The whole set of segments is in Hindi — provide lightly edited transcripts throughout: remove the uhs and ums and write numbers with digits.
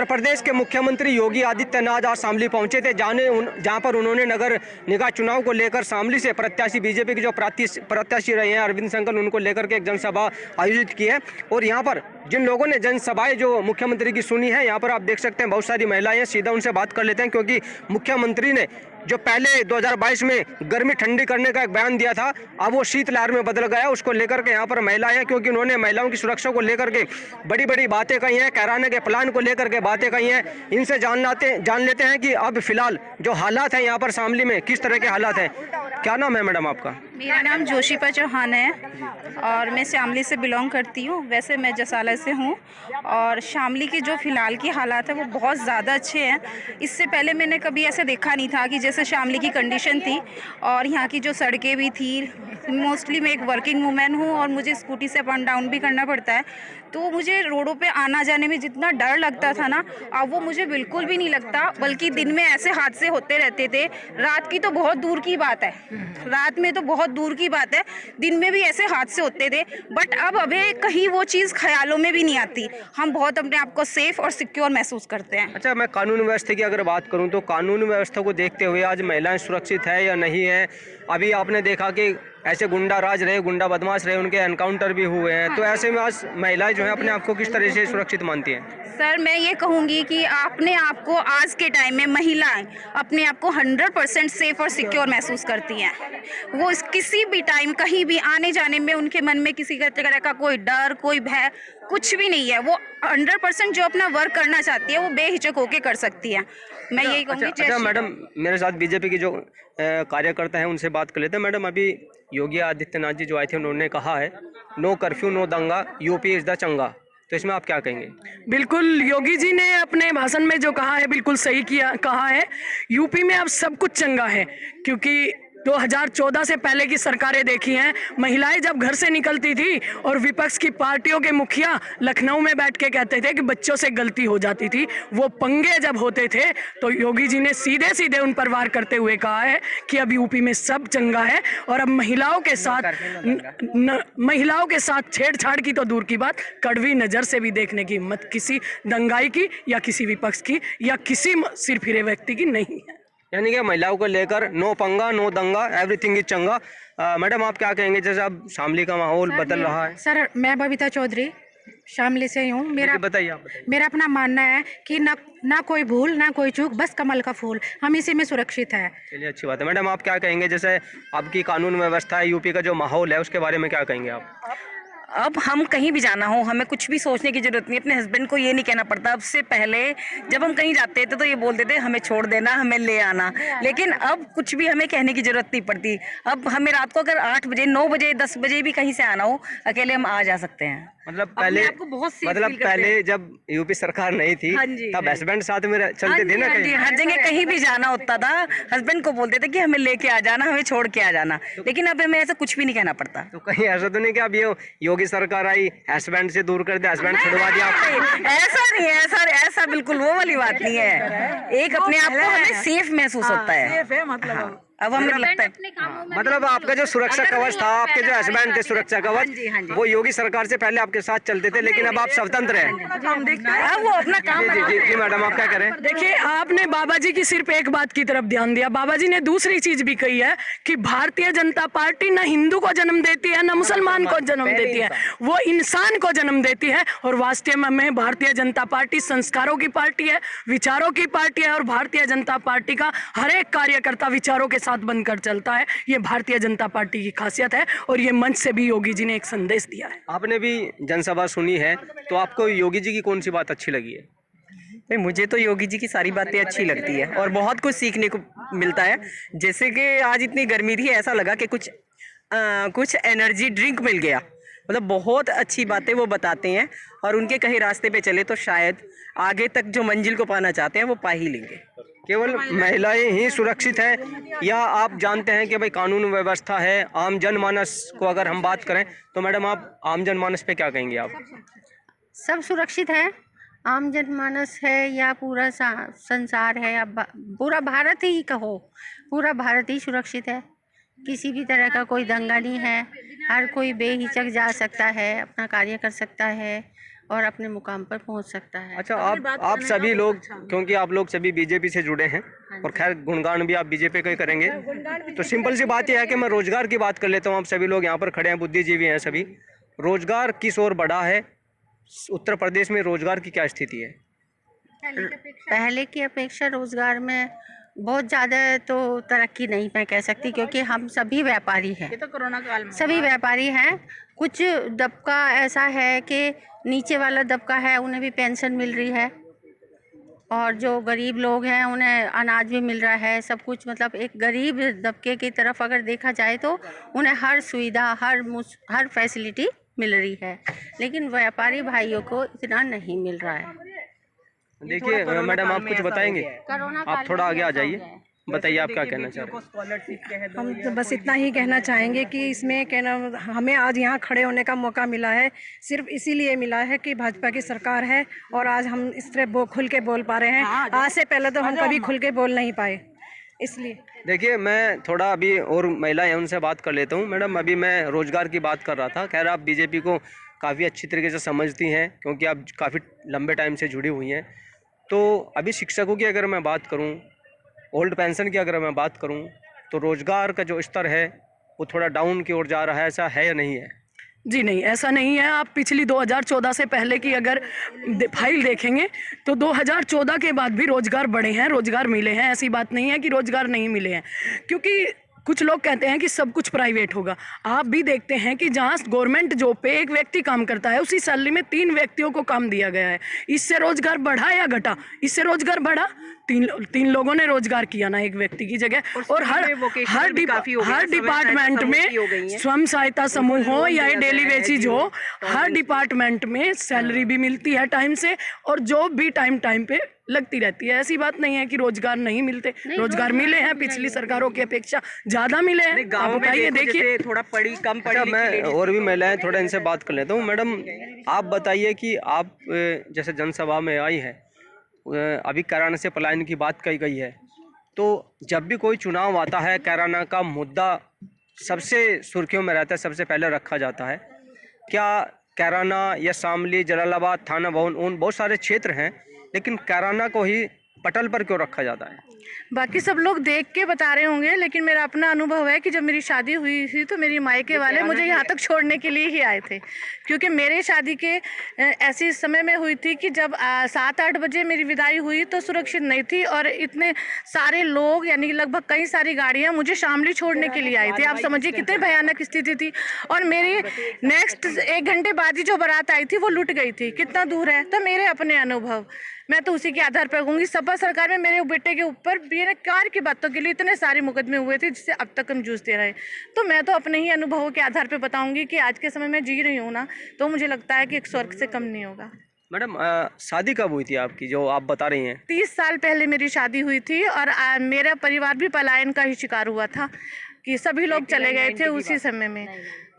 उत्तर प्रदेश के मुख्यमंत्री योगी आदित्यनाथ आज शामली पहुंचे थे, जहां पर उन्होंने नगर निकाय चुनाव को लेकर शामली से प्रत्याशी बीजेपी के जो प्रत्याशी रहे हैं अरविंद संकर, उनको लेकर के एक जनसभा आयोजित की है। और यहां पर जिन लोगों ने जनसभाएं जो मुख्यमंत्री की सुनी है, यहाँ पर आप देख सकते हैं बहुत सारी महिलाएं हैं। सीधा उनसे बात कर लेते हैं, क्योंकि मुख्यमंत्री ने जो पहले 2022 में गर्मी ठंडी करने का एक बयान दिया था, अब वो शीतलहर में बदल गया। उसको लेकर के यहाँ पर महिलाएं हैं, क्योंकि उन्होंने महिलाओं की सुरक्षा को लेकर के बड़ी बड़ी बातें कही हैं, कैराने के प्लान को लेकर के बातें कही हैं। इनसे जान लेते हैं कि अब फिलहाल जो हालात हैं यहाँ पर शामली में, किस तरह के हालात हैं। क्या नाम है मैडम आपका? मेरा नाम जोशीपा चौहान है और मैं शामली से बिलोंग करती हूँ। वैसे मैं जसाला से हूँ और शामली की जो फ़िलहाल की हालात है वो बहुत ज़्यादा अच्छे हैं। इससे पहले मैंने कभी ऐसे देखा नहीं था कि जैसे शामली की कंडीशन थी और यहाँ की जो सड़कें भी थी। मोस्टली मैं एक वर्किंग वूमेन हूँ और मुझे स्कूटी से अप एंड डाउन भी करना पड़ता है, तो मुझे रोडों पे आना जाने में जितना डर लगता था ना, अब वो मुझे बिल्कुल भी नहीं लगता। बल्कि दिन में ऐसे हादसे होते रहते थे, रात की तो बहुत दूर की बात है, रात में तो बहुत दूर की बात है, दिन में भी ऐसे हादसे होते थे। बट अब अभी कहीं वो चीज़ ख्यालों में भी नहीं आती। हम बहुत अपने आप को सेफ और सिक्योर महसूस करते हैं। अच्छा, मैं कानून व्यवस्था की अगर बात करूं तो कानून व्यवस्था को देखते हुए आज महिलाएं सुरक्षित है या नहीं है? अभी आपने देखा कि ऐसे गुंडा राज रहे, गुंडा बदमाश रहे, उनके एनकाउंटर भी हुए हैं, तो ऐसे में आज महिलाएं जो है अपने आप को किस तरह से सुरक्षित मानती हैं? सर, मैं ये कहूँगी कि अपने आप को आज के टाइम में महिलाएं अपने आप को 100% सेफ और सिक्योर महसूस करती हैं। वो किसी भी टाइम कहीं भी आने जाने में उनके मन में किसी तरह का कोई डर, कोई भय कुछ भी नहीं है। वो 100% जो अपना वर्क करना चाहती है वो बेहिचक होके कर सकती है। मैं यही कहूँगी। अच्छा मैडम, मेरे साथ बीजेपी की जो कार्यकर्ता हैं उनसे बात कर लेते हैं। मैडम, अभी योगी आदित्यनाथ जी जो आए थे उन्होंने कहा है नो कर्फ्यू नो दंगा, यूपी इज द चंगा, तो इसमें आप क्या कहेंगे? बिल्कुल, योगी जी ने अपने भाषण में जो कहा है बिल्कुल सही कहा है। यूपी में अब सब कुछ चंगा है, क्योंकि 2014 से पहले की सरकारें देखी हैं। महिलाएं जब घर से निकलती थी और विपक्ष की पार्टियों के मुखिया लखनऊ में बैठ के कहते थे कि बच्चों से गलती हो जाती थी, वो पंगे जब होते थे तो योगी जी ने सीधे सीधे उन पर वार करते हुए कहा है कि अब यूपी में सब चंगा है। और अब महिलाओं के साथ छेड़छाड़ की तो दूर की बात, कड़वी नज़र से भी देखने की हिम्मत किसी दंगाई की या किसी विपक्ष की या किसी सिरफिरे व्यक्ति की नहीं है। यानी कि महिलाओं को लेकर नो पंगा नो दंगा, एवरीथिंग इज चंगा। मैडम, आप क्या कहेंगे? जैसे अब शामली का माहौल बदल रहा है। सर, मैं बबीता चौधरी शामली से हूँ। बताइए आप। मेरा अपना मानना है कि ना कोई भूल ना कोई चूक, बस कमल का फूल, हम इसी में सुरक्षित है। चलिए, अच्छी बात है। मैडम, आप क्या कहेंगे? जैसे आपकी कानून व्यवस्था है, यूपी का जो माहौल है, उसके बारे में क्या कहेंगे आप? अब हम कहीं भी जाना हो हमें कुछ भी सोचने की जरूरत नहीं। अपने हस्बैंड को ये नहीं कहना पड़ता। अब से पहले जब हम कहीं जाते थे तो ये बोलते थे हमें छोड़ देना, हमें ले आना, लेकिन अब कुछ भी हमें कहने की जरूरत नहीं पड़ती। अब हमें रात को अगर 8 बजे 9 बजे 10 बजे भी कहीं से आना हो, अकेले हम आ जा सकते हैं। मतलब पहले जब यूपी सरकार नहीं थी तब हस्बैंड साथ में चलते थे ना कहीं? हर जगह कहीं भी जाना होता था हस्बैंड को बोलते थे कि हमें लेके आ जाना, हमें छोड़ के आ जाना, लेकिन अब हमें ऐसा कुछ भी नहीं कहना पड़ता। तो कहीं ऐसा तो नहीं कि अब ये योगी सरकार आई हस्बैंड से दूर कर दिया, हस्बैंड छुड़वा दिया? ऐसा नहीं है, ऐसा बिल्कुल वो वाली बात नहीं है। एक अपने आप को हमें सेफ महसूस होता है। मतलब अब हमें लगता है मतलब आपका जो सुरक्षा कवच था, आपके जो हस्बैंड थे सुरक्षा कवच, वो योगी सरकार से पहले आपके साथ चलते थे, लेकिन अब आप स्वतंत्र हैं। अब वो अपना काम। जी मैडम, आप क्या करें? देखिए, आपने बाबा जी की सिर्फ एक बात की तरफ ध्यान दिया। बाबा जी ने दूसरी चीज भी कही है कि भारतीय जनता पार्टी न हिंदू को जन्म देती है न मुसलमान को जन्म देती है, वो इंसान को जन्म देती है। और वास्तव में भारतीय जनता पार्टी संस्कारों की पार्टी है, विचारों की पार्टी है, और भारतीय जनता पार्टी का हर एक कार्यकर्ता विचारों के साथ बनकर चलता है। ये भारतीय जनता पार्टी की खासियत है और ये मंच से भी योगी जी ने एक संदेश दिया है। आपने भी जनसभा सुनी है, तो आपको योगी जी की कौन सी बात अच्छी लगी है? नहीं, मुझे तो योगी जी की सारी बातें अच्छी लगती है और बहुत कुछ सीखने को मिलता है। जैसे कि आज इतनी गर्मी थी, ऐसा लगा कि कुछ एनर्जी ड्रिंक मिल गया। मतलब बहुत अच्छी बातें वो बताते हैं और उनके कहीं रास्ते पे चले तो शायद आगे तक जो मंजिल को पाना चाहते हैं वो पा ही लेंगे। केवल महिलाएं ही सुरक्षित हैं या आप जानते हैं कि भाई कानून व्यवस्था है, आम जनमानस को अगर हम बात करें तो मैडम आप आम जनमानस पे क्या कहेंगे आप? सब सुरक्षित है, आम जनमानस है या पूरा संसार है, या पूरा भारत ही कहो, पूरा भारत ही सुरक्षित है। किसी भी तरह का कोई दंगा नहीं है, हर कोई बेहिचक जा सकता है, अपना कार्य कर सकता है और अपने मुकाम पर पहुंच सकता है। अच्छा, आप सभी लोग, क्योंकि आप लोग सभी बीजेपी से जुड़े हैं और खैर गुणगान भी आप बीजेपी का ही करेंगे, तो सिंपल सी बात यह है कि मैं रोजगार की बात कर लेता हूँ। आप सभी लोग यहाँ पर खड़े हैं, बुद्धिजीवी हैं सभी। रोजगार किस ओर बढ़ा है? उत्तर प्रदेश में रोजगार की क्या स्थिति है? पहले की अपेक्षा रोजगार में बहुत ज़्यादा तो तरक्की नहीं मैं कह सकती, क्योंकि हम सभी व्यापारी हैं। ये तो कोरोना काल में सभी व्यापारी हैं। कुछ दबका ऐसा है कि नीचे वाला दबका है, उन्हें भी पेंशन मिल रही है, और जो गरीब लोग हैं उन्हें अनाज भी मिल रहा है। सब कुछ मतलब एक गरीब दबके की तरफ अगर देखा जाए तो उन्हें हर सुविधा, हर फैसिलिटी मिल रही है, लेकिन व्यापारी भाइयों को इतना नहीं मिल रहा है। देखिए मैडम, आप कुछ बताएंगे? कोरोना आप थोड़ा आगे आ जाइए, बताइए आप क्या कहना चाह रहे हैं? हम तो बस इतना ही कहना चाहेंगे कि इसमें कहना, हमें आज यहाँ खड़े होने का मौका मिला है सिर्फ इसीलिए मिला है कि भाजपा की सरकार है, और आज हम इस तरह खुल के बोल पा रहे हैं। आज से पहले तो हम कभी खुल के बोल नहीं पाए, इसलिए। देखिए, मैं थोड़ा अभी और महिलाएं उनसे बात कर लेता हूँ। मैडम, अभी मैं रोजगार की बात कर रहा था। खैर, आप बीजेपी को काफ़ी अच्छी तरीके से समझती हैं क्योंकि आप काफ़ी लंबे टाइम से जुड़ी हुई हैं। तो अभी शिक्षकों की अगर मैं बात करूं, ओल्ड पेंशन की अगर मैं बात करूं, तो रोज़गार का जो स्तर है वो थोड़ा डाउन की ओर जा रहा है। ऐसा है या नहीं है? जी नहीं, ऐसा नहीं है। आप पिछली 2014 से पहले की अगर फाइल देखेंगे तो 2014 के बाद भी रोज़गार बढ़े हैं, रोज़गार मिले हैं। ऐसी बात नहीं है कि रोज़गार नहीं मिले हैं, क्योंकि कुछ लोग कहते हैं कि सब कुछ प्राइवेट होगा। आप भी देखते हैं कि जहाँ गवर्नमेंट जॉब पे एक व्यक्ति काम करता है, उसी सैलरी में 3 व्यक्तियों को काम दिया गया है। इससे रोजगार बढ़ा या घटा? इससे रोजगार बढ़ा। तीन लोगों ने रोजगार किया ना एक व्यक्ति की जगह। और हर डिपार्टमेंट में, स्वयं सहायता समूह हो या डेली वेजेज हो, हर डिपार्टमेंट में सैलरी भी मिलती है टाइम से, और जॉब भी टाइम पे लगती रहती है। ऐसी बात नहीं है कि रोजगार नहीं मिलते, रोजगार मिले हैं। पिछली सरकारों की अपेक्षा ज्यादा मिले हैं। गाँव में देखिए थोड़ा कम पढ़ी। मैं और भी महिलाएं थोड़ा इनसे बात कर लेता हूँ। मैडम, आप बताइए कि आप जैसे जनसभा में आई है, अभी कैराना से पलायन की बात कही गई है, तो जब भी कोई चुनाव आता है कैराना का मुद्दा सबसे सुर्खियों में रहता है, सबसे पहले रखा जाता है। क्या कैराना या शामली, जलालाबाद, थाना भवन, उन बहुत सारे क्षेत्र हैं, लेकिन कैराना को ही पटल पर क्यों रखा जाता है? बाकी सब लोग देख के बता रहे होंगे, लेकिन मेरा अपना अनुभव है कि जब मेरी शादी हुई थी तो मेरी मायके वाले मुझे यहाँ तक छोड़ने के लिए ही आए थे, क्योंकि मेरे शादी के ऐसे समय में हुई थी कि जब 7-8 बजे मेरी विदाई हुई तो सुरक्षित नहीं थी, और इतने सारे लोग यानी लगभग कई सारी गाड़ियाँ मुझे शामली छोड़ने के लिए आई थी। आप समझिए कितनी भयानक स्थिति थी। और मेरी नेक्स्ट 1 घंटे बाद ही जो बारात आई थी वो लुट गई थी। कितना दूर है? तो मेरे अपने अनुभव मैं तो उसी के आधार पर कहूँगी। सपा सरकार में मेरे बेटे के ऊपर बेकार की बातों के लिए इतने सारे मुकदमे हुए थे जिससे अब तक हम जूझते रहे। तो मैं तो अपने ही अनुभवों के आधार पर बताऊँगी कि आज के समय में जी रही हूँ ना, तो मुझे लगता है कि एक स्वर्ग से कम नहीं होगा। मैडम, शादी कब हुई थी आपकी जो आप बता रही हैं? 30 साल पहले मेरी शादी हुई थी, और मेरा परिवार भी पलायन का ही शिकार हुआ था कि सभी लोग चले गए थे उसी समय में।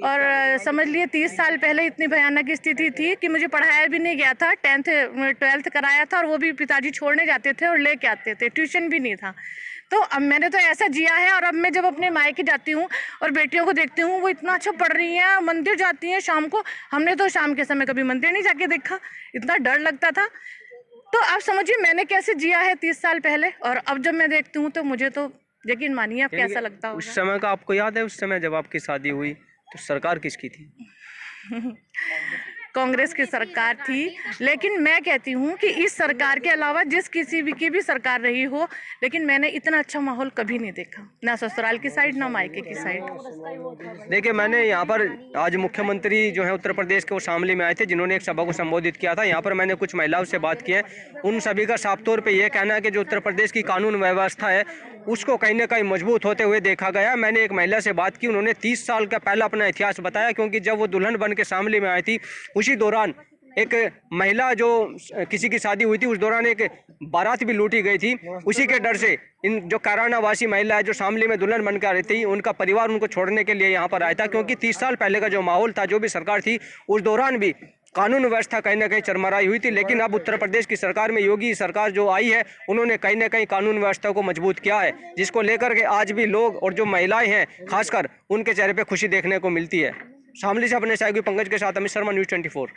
और समझ लिए 30 साल पहले इतनी भयानक स्थिति थी कि मुझे पढ़ाया भी नहीं गया था। 12th कराया था, और वो भी पिताजी छोड़ने जाते थे और लेके आते थे, ट्यूशन भी नहीं था। तो अब मैंने तो ऐसा जिया है। और अब मैं जब अपने मायके जाती हूँ और बेटियों को देखती हूँ, वो इतना अच्छा पढ़ रही हैं, मंदिर जाती हैं शाम को। हमने तो शाम के समय कभी मंदिर नहीं जाके देखा, इतना डर लगता था। तो आप समझिए मैंने कैसे जिया है 30 साल पहले, और अब जब मैं देखती हूँ तो मुझे तो यकीन मानिए आप कैसा लगता होगा। उस समय का आपको याद है? उस समय जब आपकी शादी हुई तो सरकार किसकी थी? कांग्रेस की सरकार थी। लेकिन मैं कहती हूँ कि इस सरकार के अलावा जिस किसी भी की भी सरकार रही हो, लेकिन मैंने इतना अच्छा माहौल कभी नहीं देखा, ना ससुराल की साइड ना मायके की साइड। देखिए, मैंने यहाँ पर आज मुख्यमंत्री जो है उत्तर प्रदेश के, वो शामली में आए थे, जिन्होंने एक सभा को संबोधित किया था। यहाँ पर मैंने कुछ महिलाओं से बात की है। उन सभी का साफ तौर पे ये कहना है कि जो उत्तर प्रदेश की कानून व्यवस्था है उसको कहीं ना कहीं मजबूत होते हुए देखा गया। मैंने एक महिला से बात की, उन्होंने 30 साल का पहला अपना इतिहास बताया, क्योंकि जब वो दुल्हन बन के शामली में आई थी उसी दौरान एक महिला जो किसी की शादी हुई थी, उस दौरान एक बारात भी लूटी गई थी। उसी के डर से इन जो कैराना वासी महिला है जो शामली में दुल्हन बनकर आ रही थी, उनका परिवार उनको छोड़ने के लिए यहाँ पर आया था, क्योंकि 30 साल पहले का जो माहौल था, जो भी सरकार थी, उस दौरान भी कानून व्यवस्था कहीं ना कहीं चरमराई हुई थी। लेकिन अब उत्तर प्रदेश की सरकार में योगी सरकार जो आई है, उन्होंने कहीं ना कहीं कानून व्यवस्था को मजबूत किया है, जिसको लेकर के आज भी लोग और जो महिलाएं हैं खासकर उनके चेहरे पे खुशी देखने को मिलती है। शामली से अपने सहयोगी पंकज के साथ अमित शर्मा, न्यूज़ 24।